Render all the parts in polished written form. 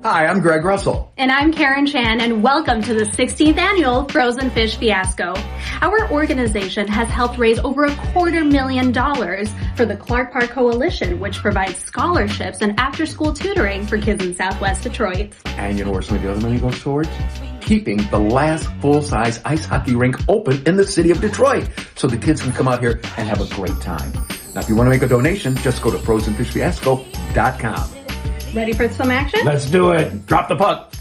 Hi, I'm Greg Russell. And I'm Karen Chan, and welcome to the 16th annual Frozen Fish Fiasco. Our organization has helped raise over $250,000 for the Clark Park Coalition, which provides scholarships and after-school tutoring for kids in Southwest Detroit. And you know where some of the other money goes towards? Keeping the last full-size ice hockey rink open in the city of Detroit so the kids can come out here and have a great time. Now, if you want to make a donation, just go to frozenfishfiasco.com. Ready for some action? Let's do it. Drop the puck.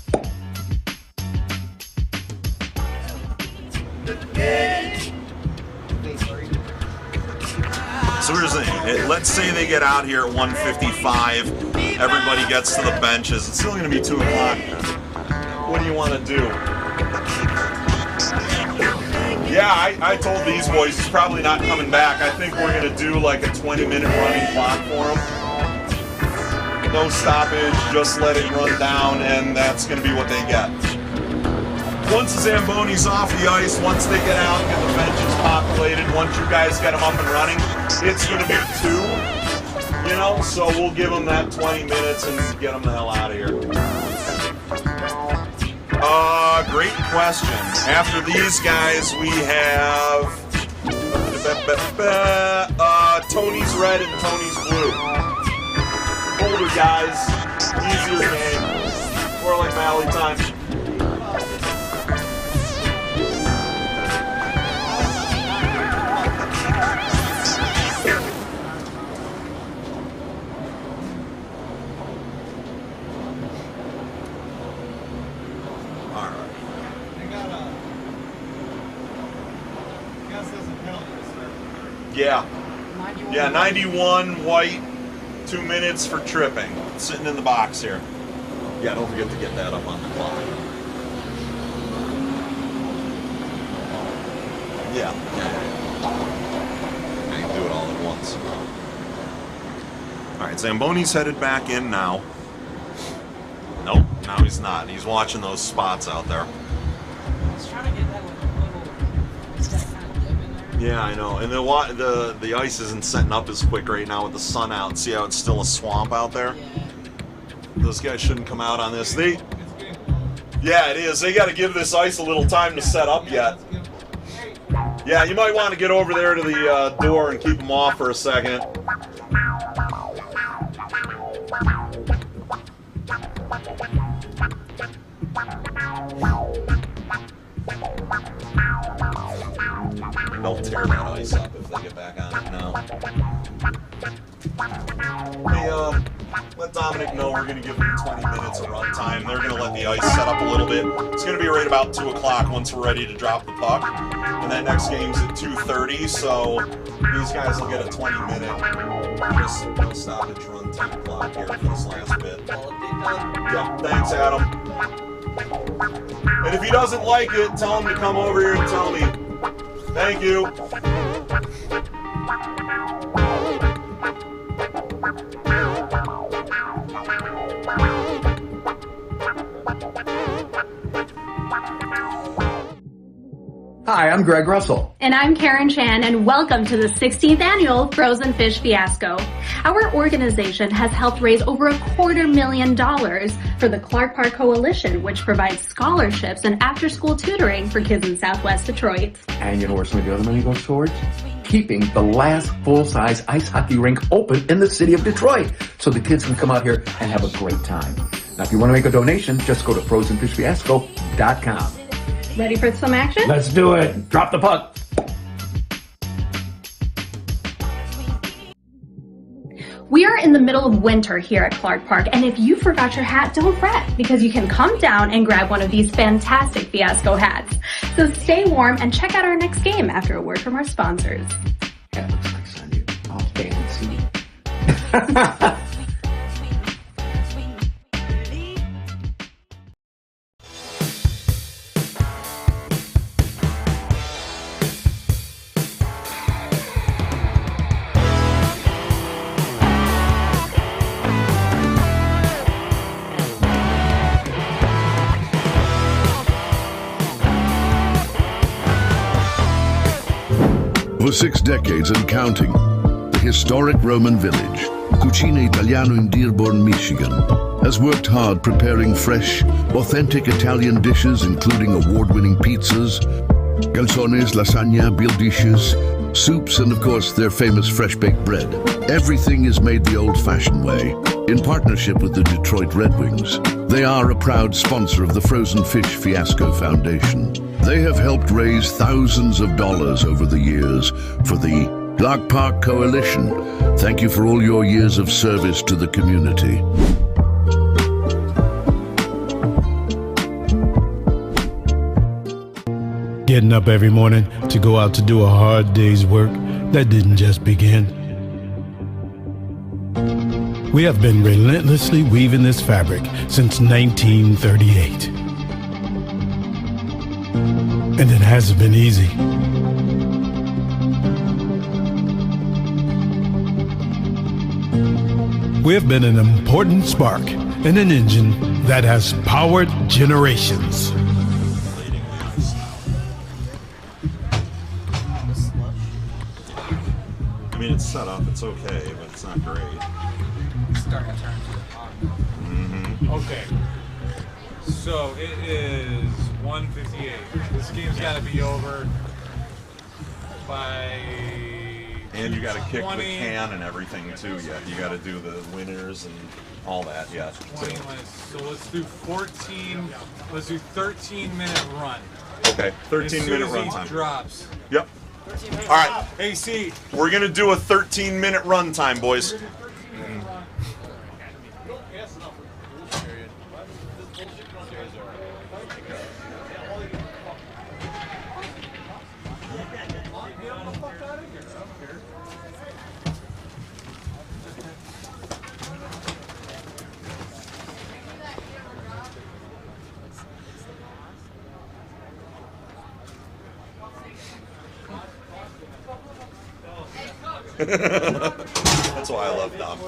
So here's the thing. Let's say they get out here at 1:55. Everybody gets to the benches. It's still going to be 2 o'clock. What do you want to do? Yeah, I told these boys he's probably not coming back. I think we're going to do like a 20-minute running clock for him. No stoppage, just let it run down, and that's going to be what they get. Once the Zamboni's off the ice, once they get out and get the benches populated, once you guys get them up and running, it's going to be 2, so we'll give them that 20 minutes and get them the hell out of here. Great question. After these guys, we have Tony's red and Tony's blue. Older guys, easier game, more like Valley time. All right. Yeah, 91 white. 2 minutes for tripping. Sitting in the box here. Yeah, don't forget to get that up on the clock. Yeah. I can do it all at once. Alright, Zamboni's headed back in now. Nope, now he's not. He's watching those spots out there. Yeah, I know. And the ice isn't setting up as quick right now with the sun out. See how it's still a swamp out there? Those guys shouldn't come out on this. Yeah, it is. They got to give this ice a little time to set up yet. Yeah, you might want to get over there to the door and keep them off for a second. They'll tear that ice up if they get back on it now. Hey, let Dominic know we're going to give them 20 minutes of run time. They're going to let the ice set up a little bit. It's going to be right about 2 o'clock once we're ready to drop the puck. And that next game's at 2:30, so these guys will get a 20-minute just no stoppage run time clock here for this last bit. Yeah, thanks, Adam. And if he doesn't like it, tell him to come over here and tell me. Thank you. Hi, I'm Greg Russell. And I'm Karen Chan, and welcome to the 16th annual Frozen Fish Fiasco. Our organization has helped raise over $250,000 for the Clark Park Coalition, which provides scholarships and after-school tutoring for kids in Southwest Detroit. And you know where some of the other money goes towards? Keeping the last full-size ice hockey rink open in the city of Detroit so the kids can come out here and have a great time. Now, if you want to make a donation, just go to frozenfishfiasco.com. Ready for some action? Let's do it. Drop the puck. We are in the middle of winter here at Clark Park, and if you forgot your hat, don't fret, because you can come down and grab one of these fantastic Fiasco hats. So stay warm and check out our next game after a word from our sponsors. That looks like Sunday. All fancy. For 6 decades and counting, the historic Roman village, Cucina Italiano in Dearborn, Michigan, has worked hard preparing fresh, authentic Italian dishes including award-winning pizzas, calzones, lasagna, veal dishes, soups, and of course their famous fresh-baked bread. Everything is made the old-fashioned way, in partnership with the Detroit Red Wings. They are a proud sponsor of the Frozen Fish Fiasco Foundation. They have helped raise thousands of dollars over the years for the Clark Park Coalition. Thank you for all your years of service to the community. Getting up every morning to go out to do a hard day's work, that didn't just begin. We have been relentlessly weaving this fabric since 1938. And it hasn't been easy. We have been an important spark and an engine that has powered generations. I mean, it's set up, it's okay, but it's not great. Starting to turn to the Okay. So it is 1:58. This game's got to be over by. And you got to kick 20, the can and everything too. Yet you got to do the winners and all that. Yeah. 20 minutes. So let's do 14. Let's do 13-minute run. Okay. 13-minute run As time. drops. Yep. All right. AC. We're gonna do a 13-minute run time, boys. That's why I love Dom.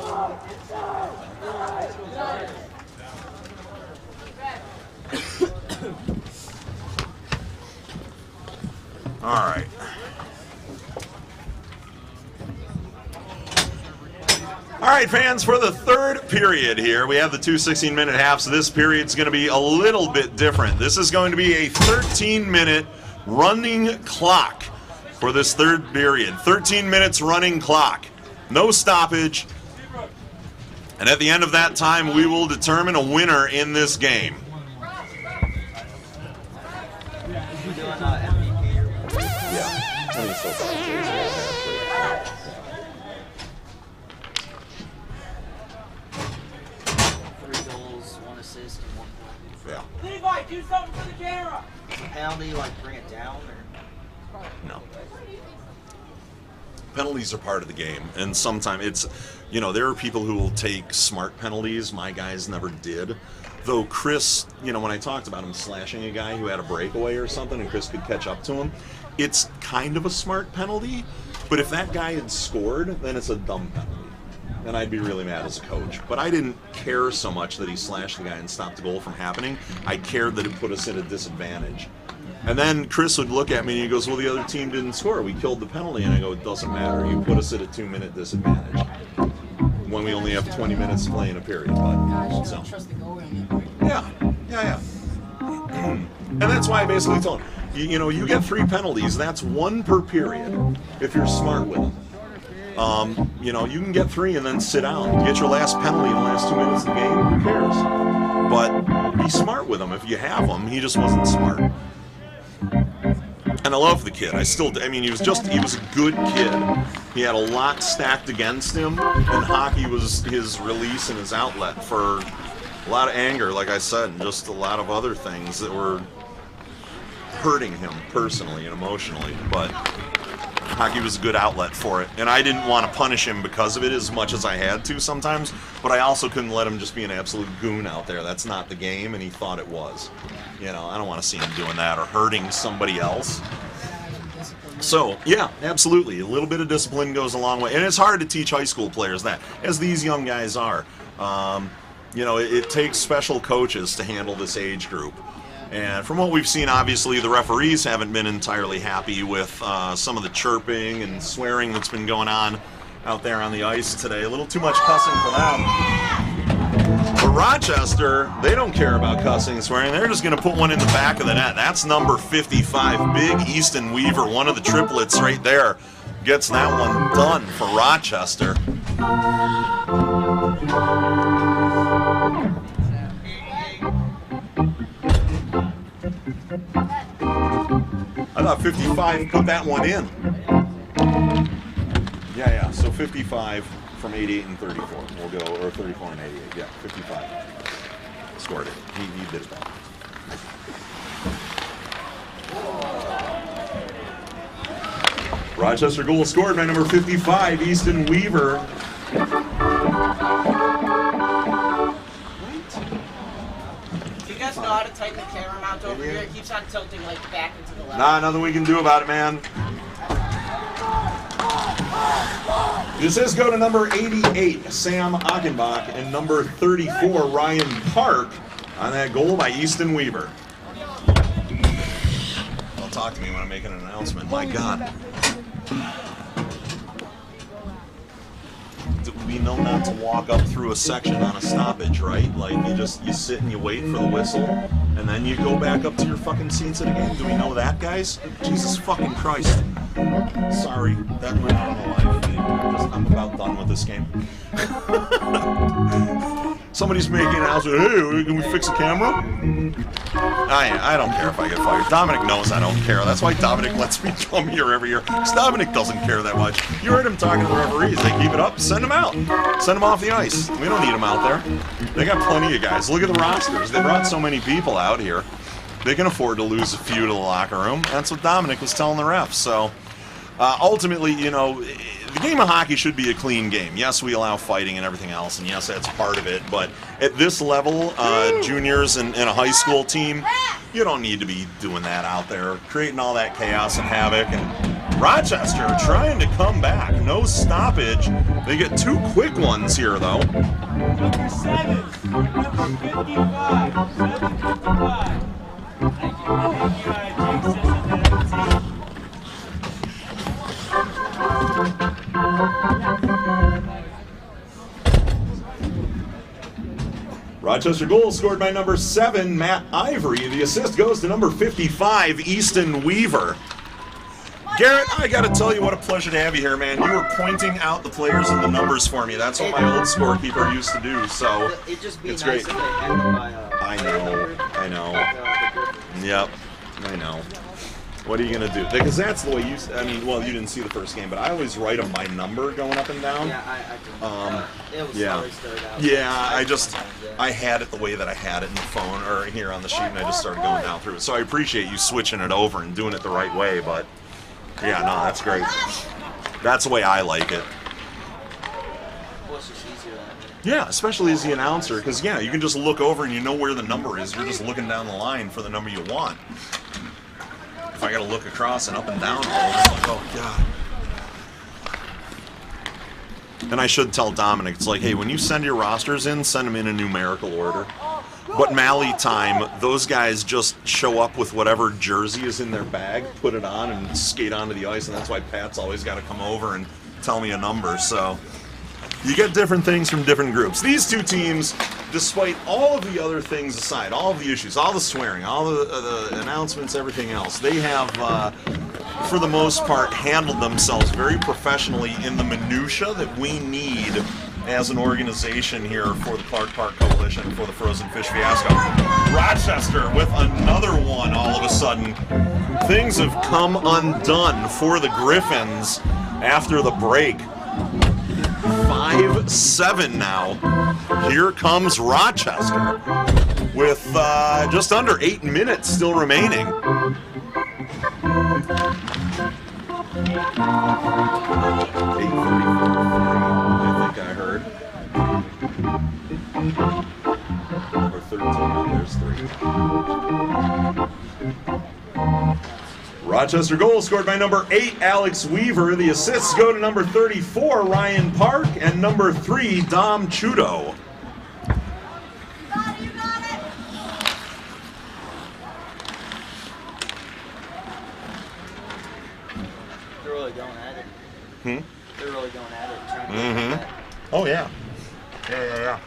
All right. All right, fans, for the third period here, we have the two 16-minute halves. So this period's going to be a little bit different. This is going to be a 13-minute running clock for this third period. 13 minutes running clock. No stoppage. And at the end of that time, we will determine a winner in this game. Levi, do something for the camera. Penalty, like bring it down, or no. Penalties are part of the game, and sometimes it's, you know, there are people who will take smart penalties. My guys never did. Though Chris, you know, when I talked about him slashing a guy who had a breakaway or something and Chris could catch up to him, it's kind of a smart penalty, but if that guy had scored, then it's a dumb penalty. And I'd be really mad as a coach. But I didn't care so much that he slashed the guy and stopped the goal from happening. I cared that it put us at a disadvantage. And then Chris would look at me and he goes, well, the other team didn't score. We killed the penalty. And I go, it doesn't matter. You put us at a 2-minute disadvantage when we only have 20 minutes to play in a period. But, so. Yeah. And that's why I basically told him, you know, you get 3 penalties. That's 1 per period if you're smart with them. You know, you can get 3 and then sit down. Get your last penalty in the last 2 minutes of the game. Who cares? But be smart with them if you have them. He just wasn't smart. And I love the kid. I mean, he was a good kid. He had a lot stacked against him, and hockey was his release and his outlet for a lot of anger, like I said, and just a lot of other things that were hurting him personally and emotionally. But hockey was a good outlet for it, and I didn't want to punish him because of it as much as I had to sometimes, but I also couldn't let him just be an absolute goon out there. That's not the game, and he thought it was. You know, I don't want to see him doing that or hurting somebody else. So, yeah, absolutely. A little bit of discipline goes a long way, and it's hard to teach high school players that, as these young guys are. You know, it takes special coaches to handle this age group. And from what we've seen, obviously, the referees haven't been entirely happy with some of the chirping and swearing that's been going on out there on the ice today. A little too much cussing for them. For Rochester, they don't care about cussing and swearing. They're just going to put one in the back of the net. That's number 55, Big Easton Weaver, one of the triplets right there. Gets that one done for Rochester. I thought 55 put that one in. Yeah, so 55 from 88 and 34. We'll go, or 34 and 88. Yeah, 55. Scored it. He did it back. Rochester goal scored by number 55, Easton Weaver. Do you guys know how to tighten the camera mount over here? It keeps on tilting like back into the left. Nah, nothing we can do about it, man. The assists go to number 88, Sam Achenbach, and number 34, Ryan Park, on that goal by Easton Weaver. Don't talk to me when I'm making an announcement. My God. We know not to walk up through a section on a stoppage, right? Like, you sit and you wait for the whistle, and then you go back up to your fucking seats at a game. Do we know that, guys? Jesus fucking Christ. Sorry, that went out of my life. I'm about done with this game. Somebody's making an announcement. Hey, can we fix the camera? I don't care if I get fired. Dominic knows I don't care. That's why Dominic lets me come here every year. Because Dominic doesn't care that much. You heard him talking to the referees. They keep it up, send them out. Send them off the ice. We don't need them out there. They got plenty of guys. Look at the rosters. They brought so many people out here. They can afford to lose a few to the locker room. That's what Dominic was telling the refs. So, ultimately, you know, the game of hockey should be a clean game. Yes, we allow fighting and everything else, and yes, that's part of it. But at this level, juniors and a high school team, you don't need to be doing that out there, creating all that chaos and havoc. And Rochester trying to come back. No stoppage. They get two quick ones here, though. Number 7, number 55, 755. Thank you, Jason. Rochester goal scored by number 7, Matt Ivory. The assist goes to number 55, Easton Weaver. Garrett, I got to tell you what a pleasure to have you here, man. You were pointing out the players and the numbers for me. That's what my old scorekeeper used to do, so It'd just be it's nice great. if they had them by I know. Yep, I know. What are you going to do? Because that's the way you, I mean, well, you didn't see the first game, but I always write them by number going up and down. Yeah, it was yeah. always started out. Yeah, I had it the way that I had it in the phone or here on the sheet, and I just started going down through it. So I appreciate you switching it over and doing it the right way, but yeah, no, that's great. That's the way I like it. Well, it's just easier that way. Yeah, especially as the announcer, because, yeah, you can just look over and you know where the number is. You're just looking down the line for the number you want. If I got to look across and up and down all over, like, oh, God. And I should tell Dominic, it's like, hey, when you send your rosters in, send them in a numerical order. But Mally time, those guys just show up with whatever jersey is in their bag, put it on, and skate onto the ice, and that's why Pat's always got to come over and tell me a number. So you get different things from different groups. These two teams, despite all of the other things aside, all of the issues, all the swearing, all the announcements, everything else, they have, for the most part, handled themselves very professionally in the minutia that we need as an organization here for the Clark Park Coalition, for the Frozen Fish Fiasco. Rochester with another one all of a sudden. Things have come undone for the Griffins after the break. 5-7 now. Here comes Rochester with just under 8 minutes still remaining. 8:34, I think I heard. Or 13, no, there's 3. Rochester goal scored by number 8, Alex Weaver. The assists go to number 34, Ryan Park, and number 3, Dom Chudo. You got it. They're really going at it. They're really going at it, trying to get that. Oh, yeah. Yeah.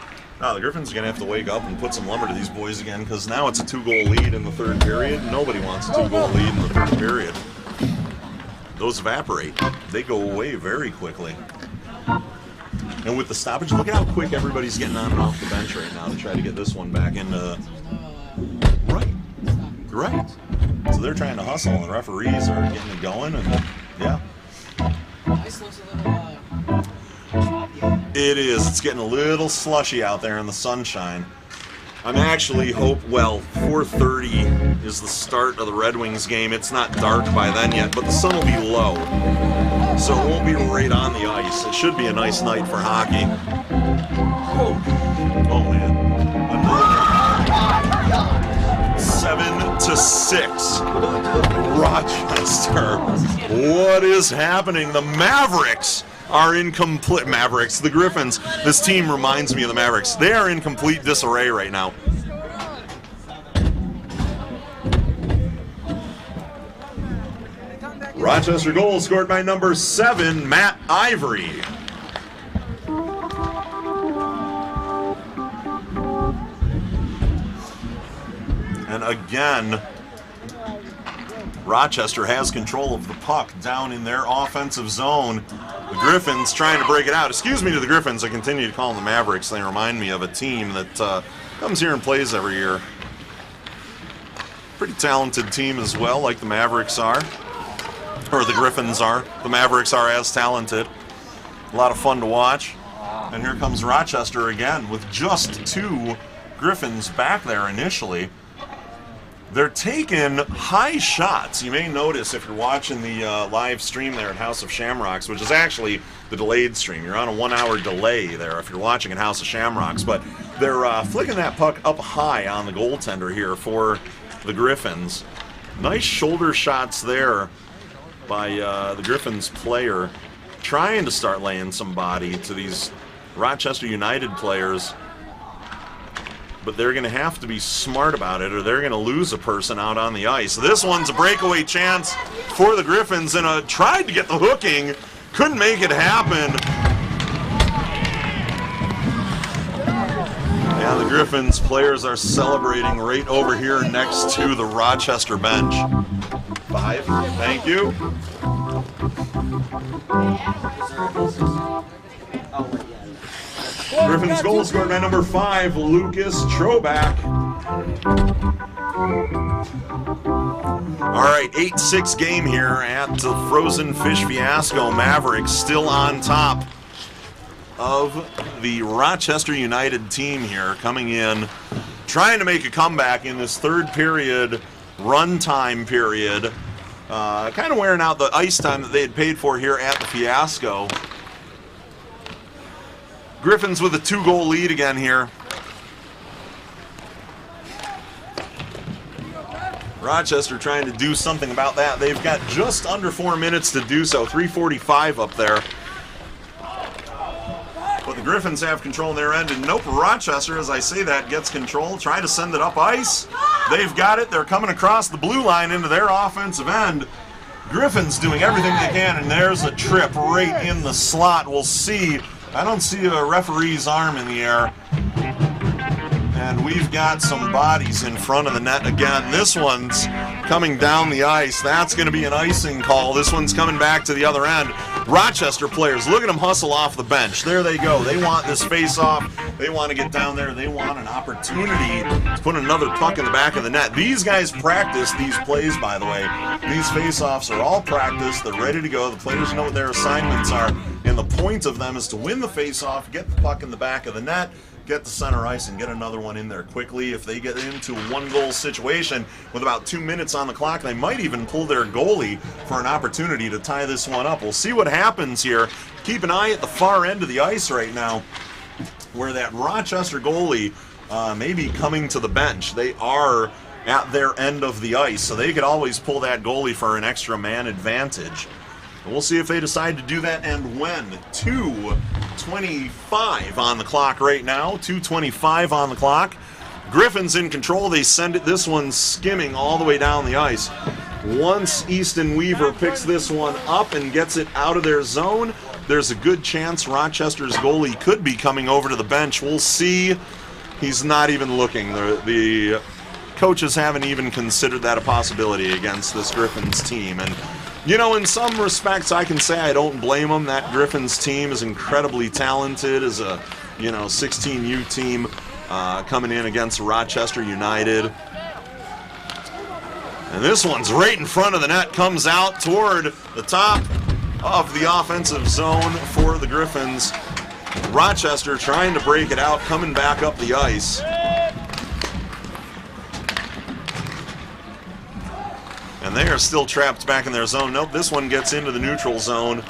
Oh, the Griffins are going to have to wake up and put some lumber to these boys again, because now it's a 2-goal lead in the third period. Nobody wants a 2-goal lead in the third period. Those evaporate. They go away very quickly. And with the stoppage, look at how quick everybody's getting on and off the bench right now to try to get this one back into... Right. So they're trying to hustle, and the referees are getting it going, and yeah. It is. It's getting a little slushy out there in the sunshine. I'm actually 4:30 is the start of the Red Wings game. It's not dark by then yet, but the sun will be low, so it won't be right on the ice. It should be a nice night for hockey. Oh man. 7-6. Rochester. What is happening? The Mavericks are in complete... the Griffins. This team reminds me of the Mavericks. They are in complete disarray right now. Rochester goal scored by number 7, Matt Ivory. And again, Rochester has control of the puck down in their offensive zone. The Griffins trying to break it out. Excuse me to the Griffins. I continue to call them the Mavericks. They remind me of a team that comes here and plays every year. Pretty talented team as well, like the Mavericks are. Or the Griffins are. The Mavericks are as talented. A lot of fun to watch. And here comes Rochester again with just 2 Griffins back there initially. They're taking high shots. You may notice if you're watching the live stream there at House of Shamrocks, which is actually the delayed stream. You're on a 1-hour delay there if you're watching at House of Shamrocks. But they're flicking that puck up high on the goaltender here for the Griffins. Nice shoulder shots there by the Griffins player, trying to start laying some body to these Rochester United players. But they're going to have to be smart about it, or they're going to lose a person out on the ice. This one's a breakaway chance for the Griffins, and tried to get the hooking, couldn't make it happen. Yeah, the Griffins players are celebrating right over here next to the Rochester bench. 5, thank you. Griffins goal scored by number 5, Lucas Troback. All right, 8-6 game here at the Frozen Fish Fiasco. Mavericks still on top of the Rochester United team here, coming in, trying to make a comeback in this third period, runtime period. Kind of wearing out the ice time that they had paid for here at the Fiasco. Griffins with a 2-goal lead again here. Rochester trying to do something about that. They've got just under 4 minutes to do so. 3:45 up there. But the Griffins have control in their end. And nope, Rochester, as I say that, gets control. Try to send it up ice. They've got it. They're coming across the blue line into their offensive end. Griffins doing everything they can, and there's a trip right in the slot. We'll see. I don't see a referee's arm in the air. And we've got some bodies in front of the net again. This one's coming down the ice. That's going to be an icing call. This one's coming back to the other end. Rochester players, look at them hustle off the bench. There they go. They want this face-off. They want to get down there. They want an opportunity to put another puck in the back of the net. These guys practice these plays, by the way. These face-offs are all practiced. They're ready to go. The players know what their assignments are. And the point of them is to win the face-off, get the puck in the back of the net, get the center ice, and get another one in there quickly. If they get into a 1-goal situation with about 2 minutes on the clock, they might even pull their goalie for an opportunity to tie this one up. We'll see what happens here. Keep an eye at the far end of the ice right now, where that Rochester goalie may be coming to the bench. They are at their end of the ice, so they could always pull that goalie for an extra man advantage. And we'll see if they decide to do that and when. 2:25 on the clock right now. 2:25 on the clock. Griffins in control. They send it. This one skimming all the way down the ice. Once Easton Weaver picks this one up and gets it out of their zone, there's a good chance Rochester's goalie could be coming over to the bench. We'll see. He's not even looking. The coaches haven't even considered that a possibility against this Griffins team. And, you know, in some respects, I can say I don't blame them. That Griffins team is incredibly talented as a, 16U team coming in against Rochester United. And this one's right in front of the net, comes out toward the top of the offensive zone for the Griffins. Rochester trying to break it out, coming back up the ice. And they are still trapped back in their zone. Nope, this one gets into the neutral zone,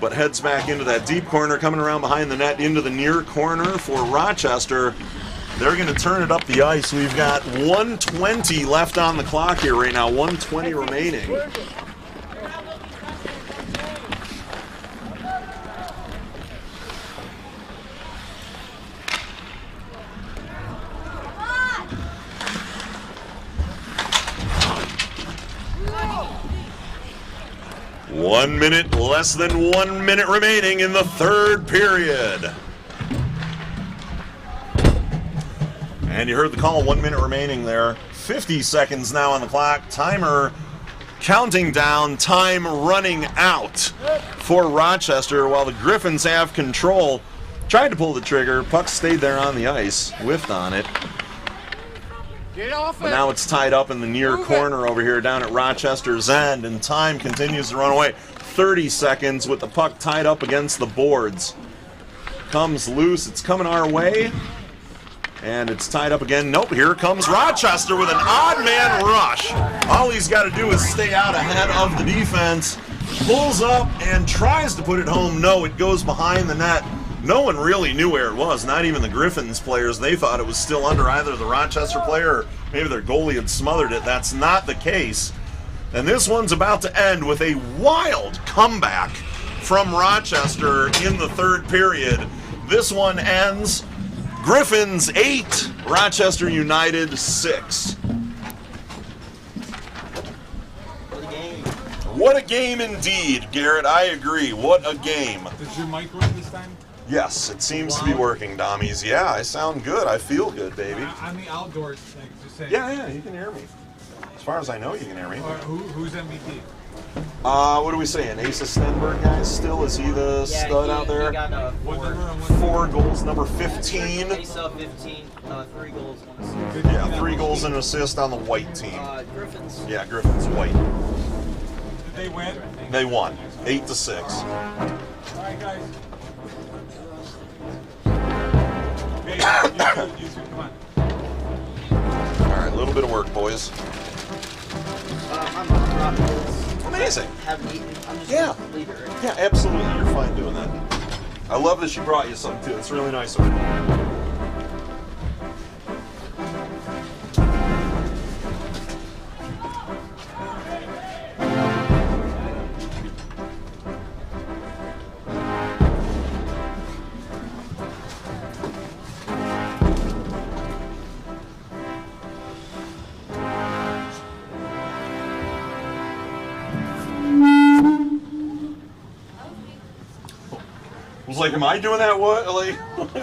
but heads back into that deep corner, coming around behind the net into the near corner for Rochester. They're going to turn it up the ice. We've got 1:20 left on the clock here right now, 1:20 remaining. Less than 1 minute remaining in the third period. And you heard the call, 1 minute remaining there. 50 seconds now on the clock. Timer counting down, time running out for Rochester while the Griffins have control. Tried to pull the trigger, puck stayed there on the ice, whiffed on it. But now it's tied up in the near corner over here down at Rochester's end, and time continues to run away. 30 seconds with the puck tied up against the boards. Comes loose, it's coming our way. And it's tied up again. Nope, here comes Rochester with an odd man rush. All he's got to do is stay out ahead of the defense. Pulls up and tries to put it home. No, it goes behind the net. No one really knew where it was, not even the Griffins players. They thought it was still under either the Rochester player or maybe their goalie had smothered it. That's not the case. And this one's about to end with a wild comeback from Rochester in the third period. This one ends Griffins 8, Rochester United 6. What a game indeed, Garrett. I agree. What a game. Does your mic work this time? Yes, it seems to be working, Dommies. Yeah, I sound good. I feel good, baby. On the outdoors thing, just saying. Yeah, you can hear me. As far as I know, you can hear me. Who's MVP? What are we saying? Asa Stenberg, guys, still? Is he the stud out there? He got four goals, number 15. Asa 15, 3 goals, 1 assist. Yeah, 3 goals and an assist on the white team. Griffins. Yeah, Griffins white. Did they win? They won, 8-6. All right, guys. Okay, you two, come on. All right, a little bit of work, boys. I'm not Amazing. haven't eaten. I'm just Yeah. gonna leave it right Yeah, absolutely. You're fine doing that. I love that she brought you something, too. It's really nice of her. I was like, am I doing that? What? Like,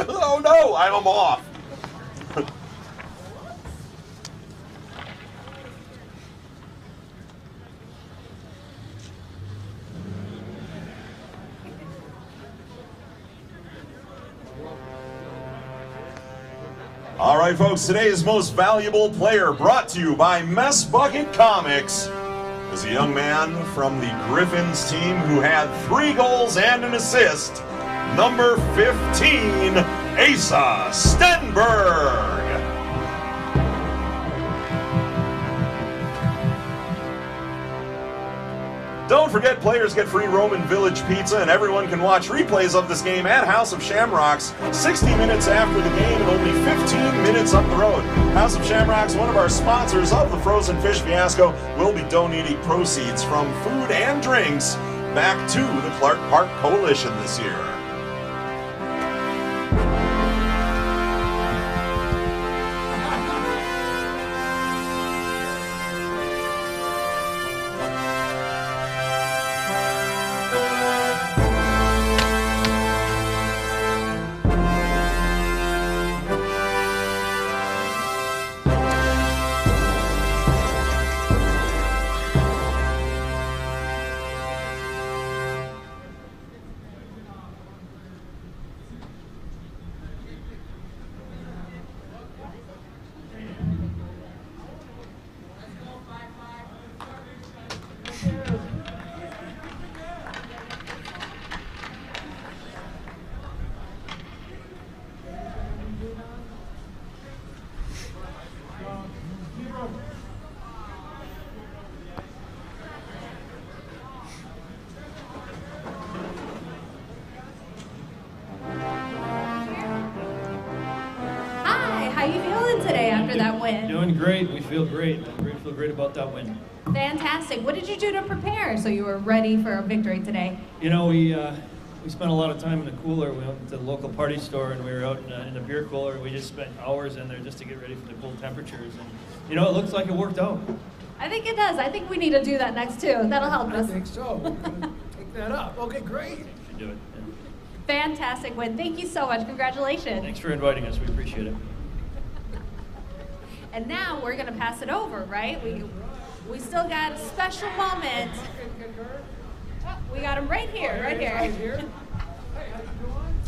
oh no, I'm off. All right, folks, today's most valuable player brought to you by Mess Bucket Comics is a young man from the Griffins team who had 3 goals and an assist. Number 15, Asa Stenberg. Don't forget, players get free Roman Village pizza, and everyone can watch replays of this game at House of Shamrocks 60 minutes after the game and only 15 minutes up the road. House of Shamrocks, one of our sponsors of the Frozen Fish Fiasco, will be donating proceeds from food and drinks back to the Clark Park Coalition this year. How you feeling today after that win? Doing great. We feel great. We feel great about that win. Fantastic. What did you do to prepare so you were ready for a victory today? You know, we spent a lot of time in the cooler. We went to the local party store and we were out in the beer cooler. We just spent hours in there just to get ready for the cold temperatures. And, you know, it looks like it worked out. I think it does. I think we need to do that next too. That'll help us. I think so. We're gonna take that up. Okay, great. We should do it. Yeah. Fantastic win. Thank you so much. Congratulations. Thanks for inviting us. We appreciate it. And now we're going to pass it over, right? We still got a special moment. Oh, we got him right here, right here.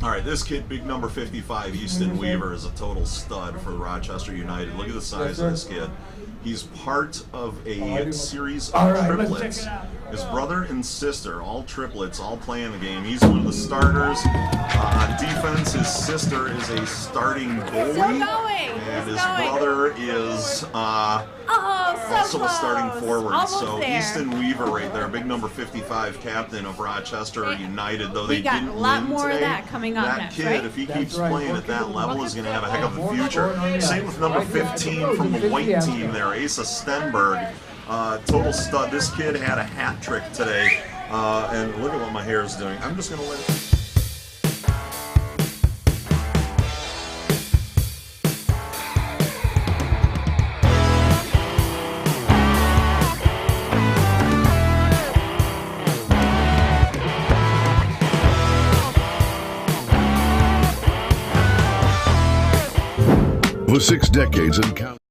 All right, this kid, big number 55, Easton Weaver, is a total stud for Rochester United. Look at the size of this kid. He's part of a series of triplets. His brother and sister, all triplets, all play in the game. He's one of the starters. On defense, his sister is a starting goalie. And his brother is also a starting forward. Almost so there. Easton Weaver right there, big number 55 captain of Rochester United. Though We they got didn't a lot win more of today, that coming up that next, kid, right? if he That's keeps right. playing at that level, is going to have a heck of a future. Same with number 15 from the white team there, Asa Stenberg. Total stud. This kid had a hat trick today. And look at what my hair is doing. I'm just going to let it... For 6 decades and counting.